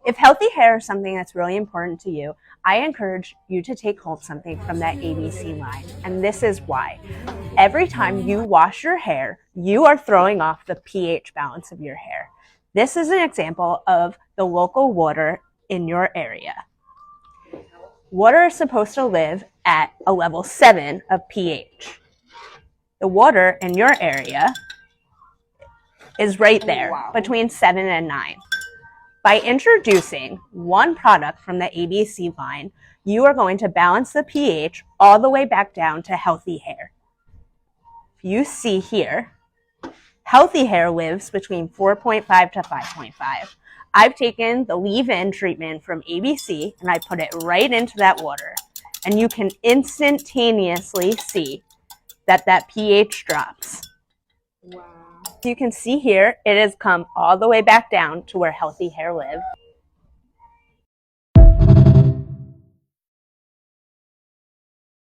If healthy hair is something that's really important to you, I encourage you to take home something from that ABC line. And this is why. Every time you wash your hair, you are throwing off the pH balance of your hair. This is an example of the local water in your area. Water is supposed to live at a level 7 of pH. The water in your area is right there, between 7 and 9. By introducing one product from the ABC line, you are going to balance the pH all the way back down to healthy hair. If you see here, healthy hair lives between 4.5 to 5.5. I've taken the leave-in treatment from ABC and I put it right into that water. And you can instantaneously see that pH drops. Wow. You can see here, it has come all the way back down to where healthy hair lives.